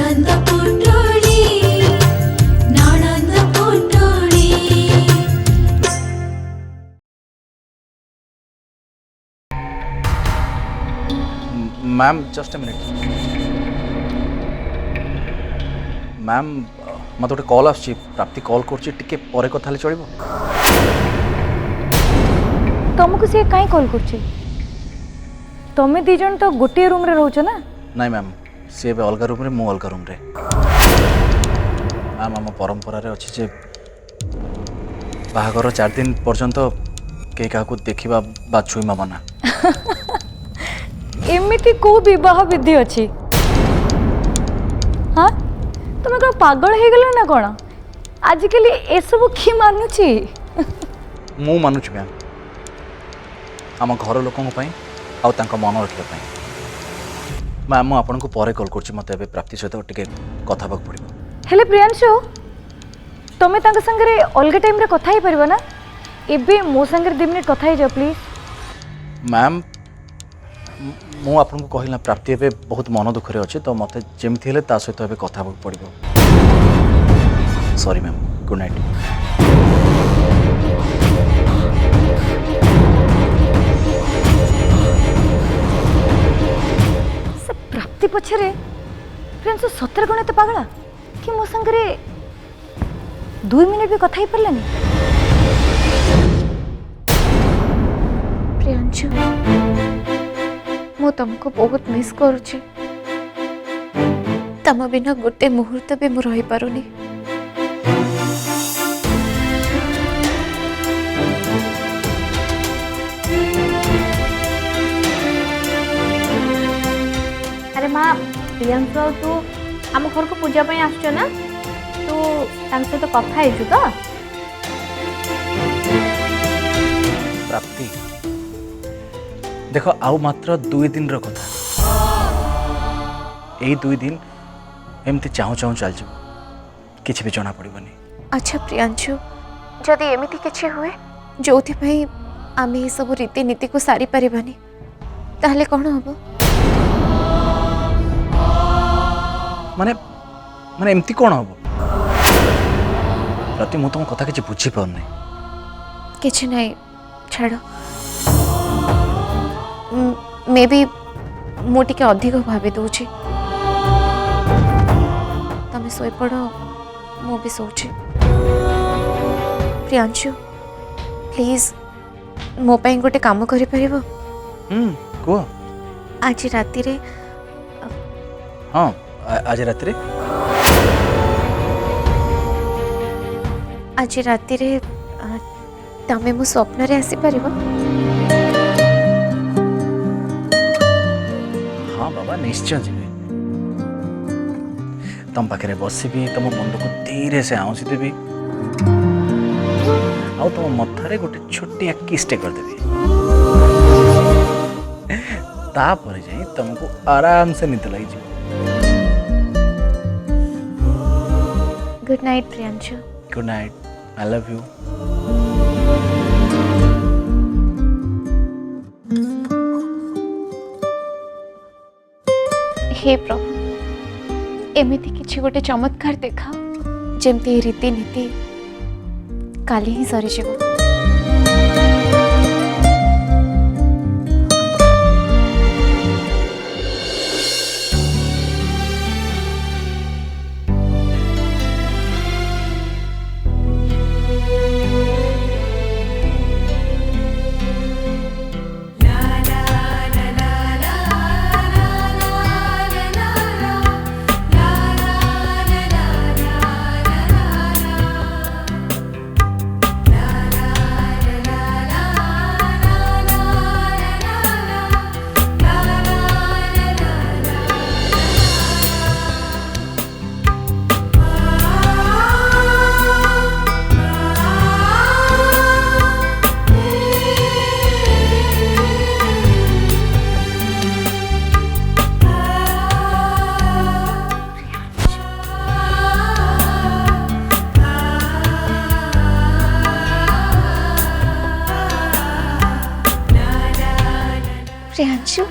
ನಾನಂದ ಪುಟ್ಟೋಳಿ ನಾನಂದ ಪುಟ್ಟೋಳಿ ma'am just a minute ma'am मत गोटे कॉल आस प्राप्ति कॉल करके पर कथा चलो तुमको सी कहीं कॉल कर तुम्हें दीज तो गोटे रूम रे रोच ना नहीं मैम सी अलग रूम रे मु अलग रूम रे मैम आम परंपरा अच्छी जे बाहागर 4 दिन पर्यंत कई क्या देखा बा छुईमा मना एमिति को विवाह विधि अच्छी हाँ तुम कौन पागल हो गल ना कौन आजिकल ये सब किए मानुची मु मानुची मैम आम घर लोक मन रखापी मैम मुझे आपको पर कल कर मत प्राप्ति सहित टे कथा पड़ो हेले प्रियांशु तुम्हें संगे अलग टाइम रे कथा ही परबो ना एबे मो संगे 2 मिनट कथा ही जाओ प्लीज मैम मु आपको कहला प्राप्ति एवं बहुत मन दुखरे अच्छे तो मत जमी सहित ए कथा पड़ो सॉरी मैम गुड नाइट से प्राप्ति पछरे प्रियांशु सतर कौन एत पागला कि मो संगे 2 मिनट भी कथा ही पारलानी प्रियांशु मु तुमको बहुत मिस करुची तम बिना गोटे मुहूर्त भी मु रही पारुनी अरे माँ प्रियांशु तू आम घर को पूजा आस ना तू सहित कथा तो प्राप्ति देख आउ मात्र 2 दिन कथा यही 2 दिन एमती चाहू चाहू चल जाओ किसी भी जना पड़ोनी अच्छा प्रियांशु जदि एमिति किछि हुए जो आम ये सब रीतिनीति को सारी पारिबानी ताहले कौन हम माने माने एमती कौन हम प्रति मु तुम कथा किसी बुझी पारना किछि नहीं छाड़ मे भी मुझे अधिक भावी दूची तमें शोपड़ मु भी सोची प्रियांशु प्लीज मो पाई गोटे काम करि परिबो कह आज राति रे हाँ आज रात रे आज राति रे तमें मो स्वप्न रे आसी परिबो हाँ बाबा निश्चय जी तुम पाखे बसबी तुम मुंड को धीरे से आउसी देवी आउ तुम मथारे गोटे छोटिया किसटे करदेवी तापर जाई तुमको आराम से निद लगी जी good night Priyanshu good night I love you हे प्रभु एमिति किछि गोटे चमत्कार देखा जेमती रीतिनीति काली ही सरी जीव प्रियांशु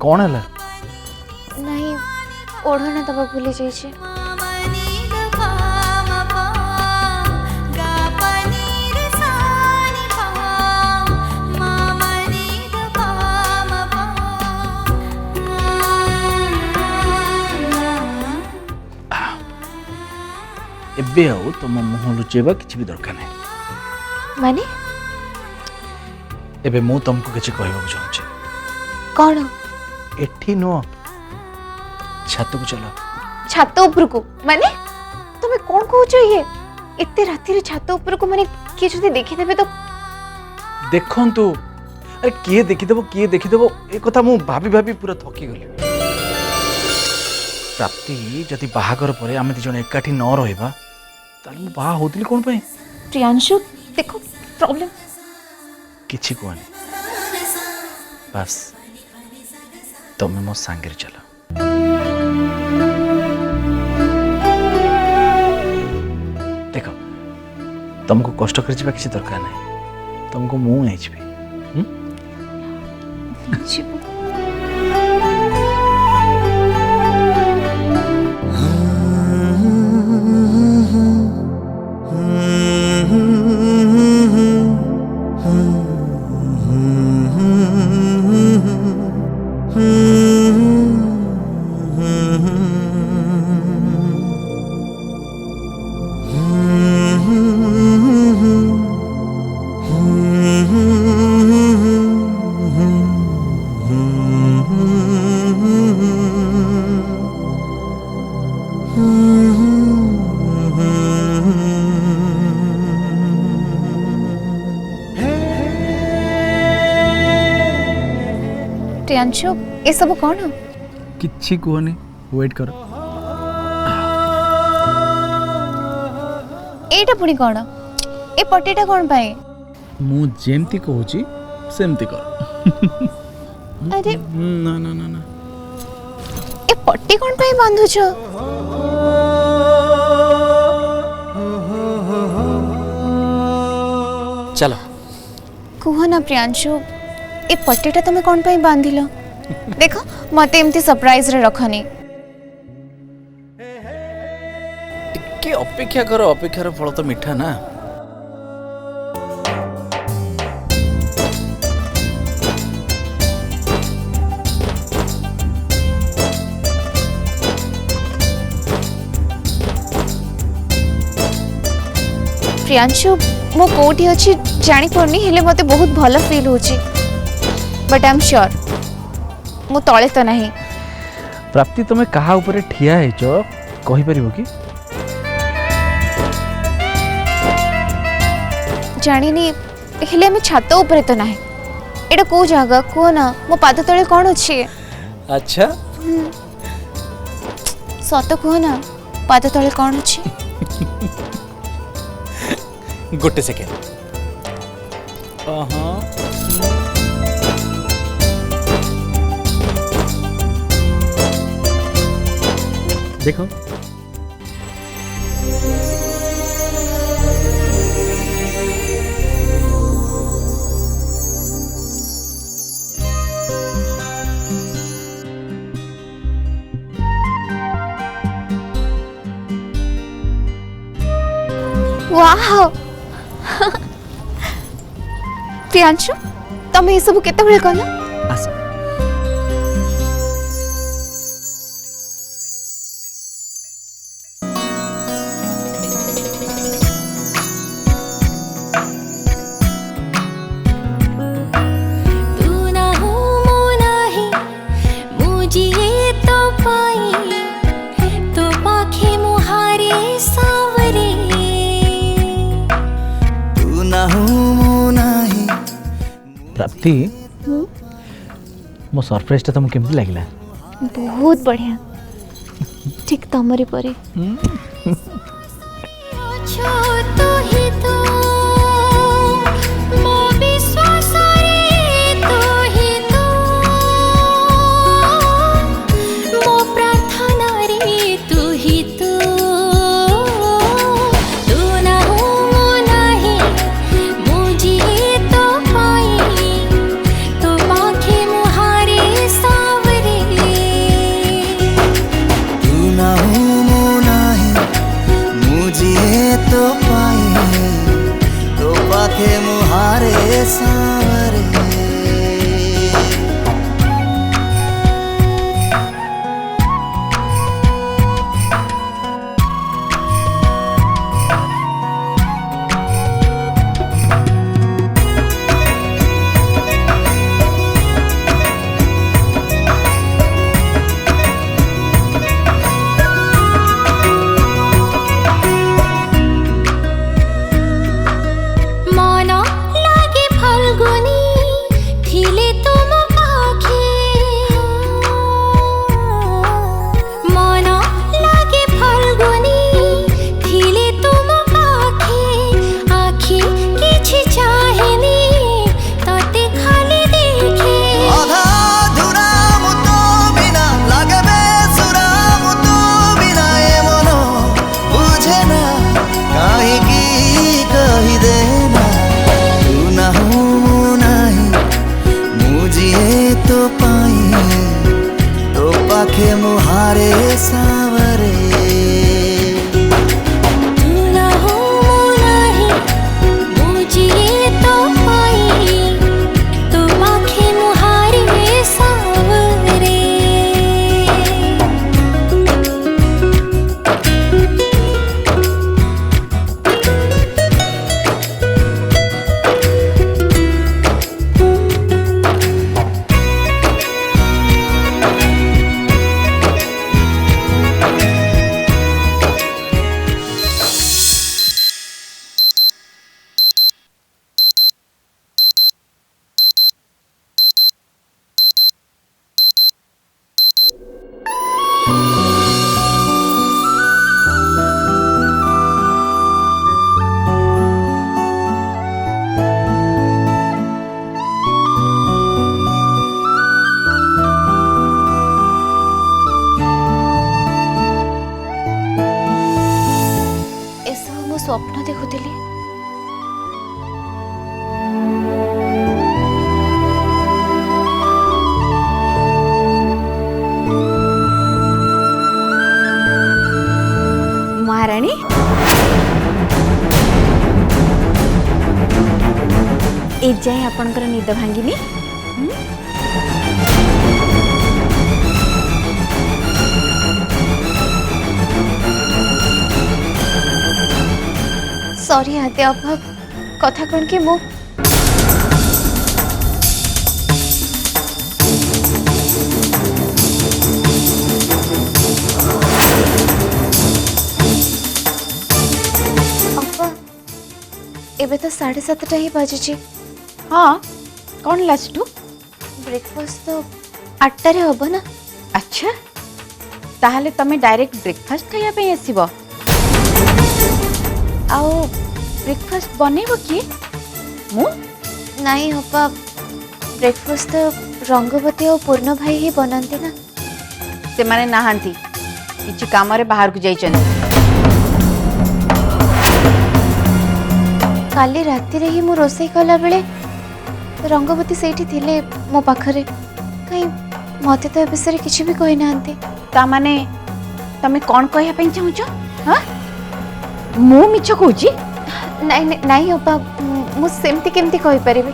कौन है? नहीं ओढ़ना दबा भूली जाइए। एबे आओ तुम मुह लुचेबा किसी भी दरकार नहीं। माने एबे मु तुमको किसी कहबा चाहूँ। कौन? एठी नुह छात को चलो। छात ऊपर को माने तुम्हें कौन कहूछ ये एते राती रे छात ऊपर को माने किए जदी देखि देबे तो देखंतु। अरे किए देखिदेव ए कथा मु भाभी भाभी पूरा थकी गली। प्राप्ति जदि बाहागर पर आम दिज एकाठी न रहा ताले बाहा होतिली कोन पे? प्रियांशु देखो प्रॉब्लम किछि कहनी बस तुम मो सांगे चलो। देखो तुमको कष्ट कर किसी दरकार नहीं। तुमको मु आईबी प्रियांशु ये सब कौन? किछि कहनी वेट कर। एटा पुणी कौन? ए पट्टीटा कौन पाए? मु जेमती कहूची सेमती कर। अरे ना ना ना ना ए पट्टी कौन पाए बांधु छ? चलो कुह ना प्रियांशु ए पट्टीटा तुम कौन पाई बांधिल? देखो मते एमती सरप्राइज रे रखनी। टिके अपेक्षा कर, अपेक्षार फल तो मीठा ना। प्रियांशु मो कोठी अछि जानी पड़नी हेले मते बहुत भलो फील होछि बट आई एम श्योर मु तळे तो नहीं। प्राप्ति तुम कहा ऊपर ठिया है कही परिबो कि? जानी नहीं हेले मैं छात ऊपर तो नहीं। एटा को जगह को ना मो पाद तळे कोन अछि? अच्छा सत को ना पाद तळे कोन अछि? गोटे सेकेंड। देखो वाह प्रियांशु तुम ये सब केते बेले कहला? आस तू ना हो मो नाही मुझे तो पाई तो पाखे मुहारे सावरे। तू ना हो मो नाही। प्राप्ति मो सरप्राइज तुमको केमती लागला? बहुत बढ़िया ठीक तमरी परे। छो तो ही तो मो विश्वास रे तो ही तो मो प्रार्थना रे तू ही तो। तू ना हो मो नाही मुझे तो पाई तो पाखे मुहारे सावरे। सावरे मन लागे फल्गुनी थिले तुम पाखे मन लागे फल्गुनी थिले तुम पाखे आखि किछि चाहेनी तते खाली देखे आधा धुरा मुतो बिना लागे बेसुरा मुतो बिना ए मनो बुझे ना काहे की कही देना तू ना हो नाही मुझे तो पाई तो पाखे मुहारे सावरे तू ना हो नाही मुझे तो पाई तो आँखें मुहारे सावरे ଏସବୁ ମୁଁ ସ୍ୱପ୍ନ ଦେଖୁଥିଲି। ମହାରାଣୀ ଏ ଯାଏ ଆପଣଙ୍କର ନିଦ ଭାଙ୍ଗିନି? सॉरी आते अभाव कथा कौन कि मु एबे तो 7:30 ही बाजी। हाँ कौन लास्ट ब्रेकफास्ट तो 8टारे हम ना। अच्छा ताहले तमे डायरेक्ट ब्रेकफास्ट खाया पे आसीबो आओ ब्रेकफास्ट बनेबो कि मु नहीं हपा ब्रेकफास्ट तो रंगवती और पूर्ण भाई ही बनाते ना। से माने नाहांती किछि काम रे बाहर को जाइछन। काली राति रे ही मु रोसई कला बेले रंगवती सेठी थिले मो पाखरे कहीं मते तो ए विषय किछि भी कहि नांती। ता माने तमे कोन कहया पे चाहूछ? हां मु मिछ कहूची? नहीं नहीं अपा मु सेमती केमती कहि परिबे।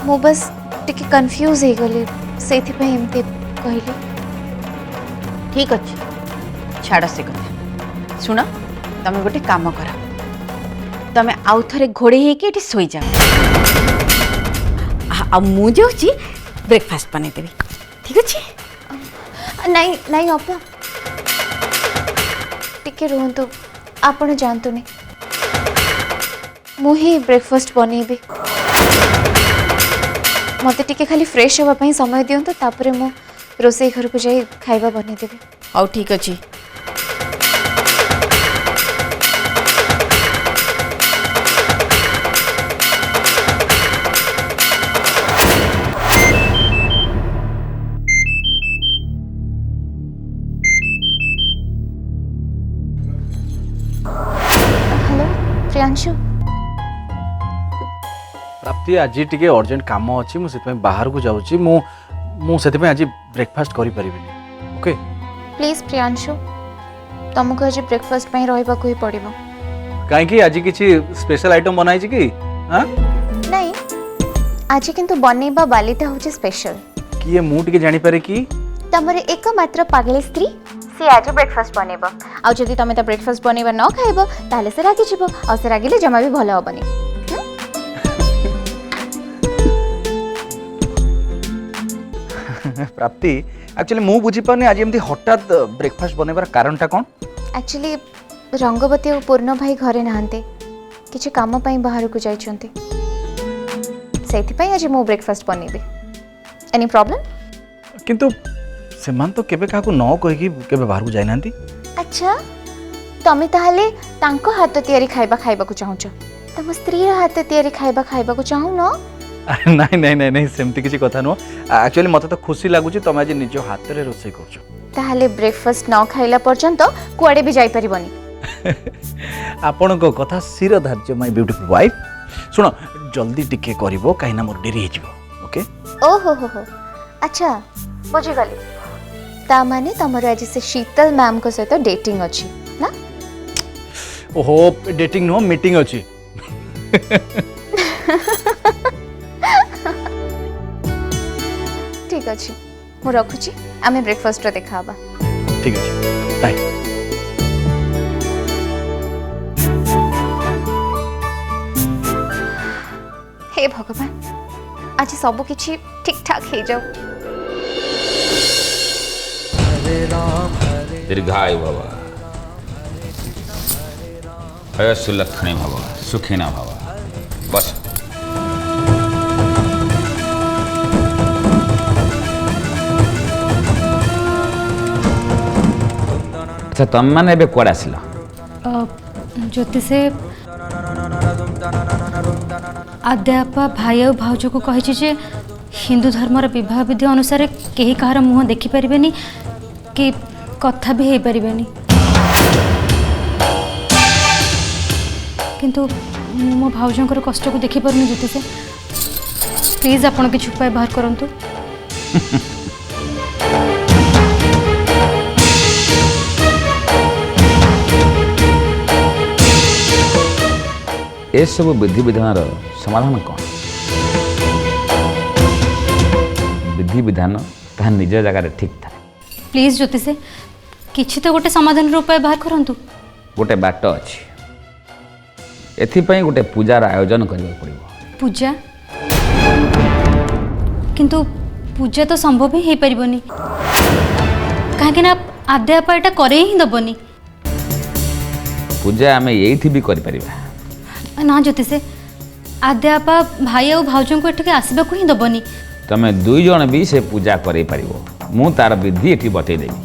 मु बस टिके कंफ्यूज हे गली सेथि पे एमती कहली। ठीक अछि छाड़ से कथा सुन तमे गोटे काम कर तमे आउ थरे घोड़े हे के एटी सोई जा आ मु जाउची ब्रेकफास्ट बने देबी। ठीक अछि? नहीं नहीं अपा टिके रुहंतु आपण जानतुनी मु ही ब्रेकफास्ट बनेबी। मते टिके खाली फ्रेश होबा पई समय दियंतु तापरे मु रोसई घर को जाई खाइबा बने देबी। औ ठीक अछि। हेलो प्रियांशु प्राप्ति आज टिके अर्जेंट काम अच्छी मुझे बाहर को जाऊँगी मुझे आज ब्रेकफास्ट करी परिबिनी। ओके प्लीज प्रियांशु तुमको आज ब्रेकफास्ट पे रहिबा को ही पड़िबो। कहीं आज किसी स्पेशल आइटम बनाई कि हाँ नहीं आज किंतु बनैबा बालीटा होचे स्पेशल किए मु टिके जानी पारे कि तमर एकमात्र पागली स्त्री सी आज ब्रेकफास्ट बनैब आ जदि तमे त ब्रेकफास्ट बनैबा न खाइब ताले से रागी जिवो आ से रागिले जमा भी भलो हबनी प्राप्ति एक्चुअली मु बुझी पानी आज एमती हठात ब्रेकफास्ट बनैबार कारणटा कोन एक्चुअली रंगवती और पूर्ण भाई घरे नहांते किछि काम पई बाहर को जाइछंती सेति पई आज मो ब्रेकफास्ट बनैबे एनी प्रॉब्लम किंतु सेमान तो केबे काकू न कहि केबे बाहर को जाय नांती अच्छा तमे ताहले तांको हाथ तयारी खाइबा खाइबा को चाहूछ तम स्त्री रा हाथ तयारी खाइबा खाइबा को चाहू न नहीं नहीं नहीं नहीं सेमती किसी कथा नुह एक्चुअली मते तो खुशी लागुची तुम आज निज हाथ रे रोसे करछो ताहले ब्रेकफास्ट न खाइला पर्यंत कुआडे भी जाई परिबनी आपण को कथा सिर धार्य माय ब्यूटीफुल वाइफ सुनो जल्दी टिके करिवो काइना मोर डेरी हे जिवो ओके ओ हो अच्छा बुझी गली ता माने तमर आज से शीतल मैम को सहित डेटिंग अछि ना ओहो डेटिंग नो मीटिंग अछि ठीक अछि मु रखुची आमे ब्रेकफास्ट रे देखाबा ठीक अछि बाय हे भगवान आज सब किछि ठीक ठाक हे जाऊ दीर्घायु भव सुलक्षणे भव सुखिना भव बस अच्छा तुम मैंने एबे कुआडे आसिल ज्योति से आद्यापा भाई और भाउज को कही जे हिंदू धर्मर विवाह विधि अनुसार केही कहार मुह देखि परिबेनी कि कथा भी हे परिबेनी किंतु मो भाउजंकर कष्ट को देखि परनी ज्योति से प्लीज आपण किछु उपाय बाहर करंतु ए सब विधि विधान समाधान कौन विधि विधान ताहा निज जगह ठीक था प्लीज ज्योति से किछि तो गोटे समाधान उपाय बाहर करंतु गोटे बाट अच्छी एथिपाई गोटे पूजार आयोजन करबा पड़िबो पूजा किंतु पूजा तो संभव ही परिबनी काहे ना आद्यापा एटा करे ही दबनी पूजा आमे एथि भी करि परिबा ना ज्योति से आद्यापा भाई और भाउजों को एठके आसबा को ही दबनी तमे दुई जण भी से पूजा करे परिबो मु तार विधि एठी बतै देबी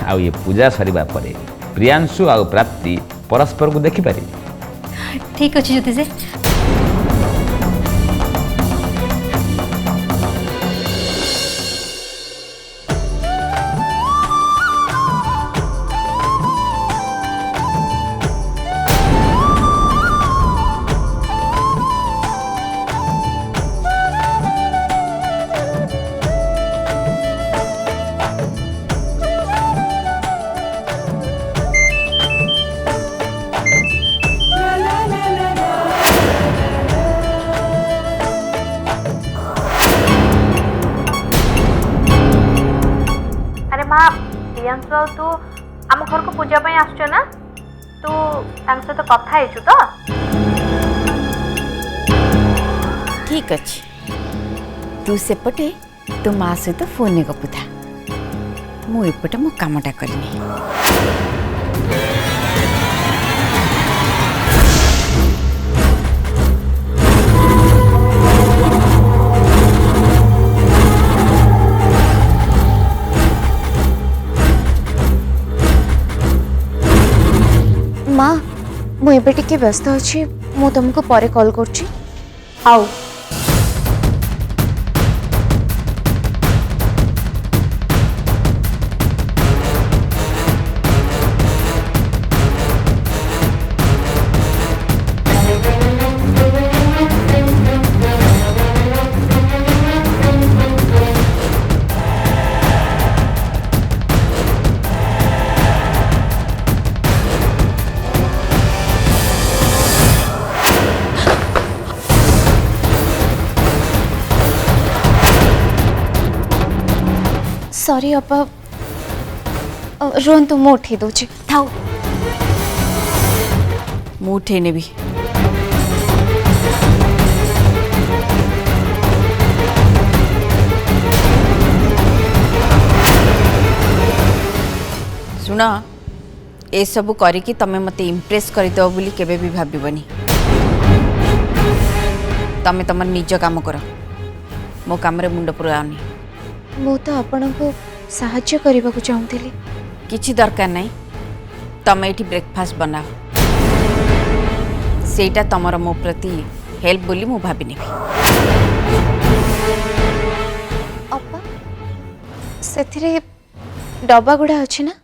आ ये पूजा सरिबा परे प्रियांशु आ प्राप्ति परस्पर को देखि पारि ठीक अछि ज्योति से माँ प्रियांशु आ तू आम घर को पूजा पाई आसुछ ना तू तांक सहित कथा हेचु तो ठीक अच्छे तू सेपटे तू माँ सहित फोन गपुथा मु एपटे मो कामटा करनी माँ मु एबे टिके व्यस्त अछि मु तुमको परे कॉल करछि आओ सॉरी अपा रुहतु मु उठे दूची थाओ मु उठे नेबी शुण ए सब करिकी तमे मते इम्प्रेस करदेव बोली केबे भी भाबिबनी तमे तमर निज काम कर मो काम रे मुंड पुरानी मु तो आपण को साहाय्य करबा को चाहूतिली किछि दरकार नहीं तमे एठी ब्रेकफास्ट बनाओ सेटा तमर मो प्रति हेल्प बोली मु भाबी नेबी अपा सेथिरे डब्बा गुड़ा अछि ना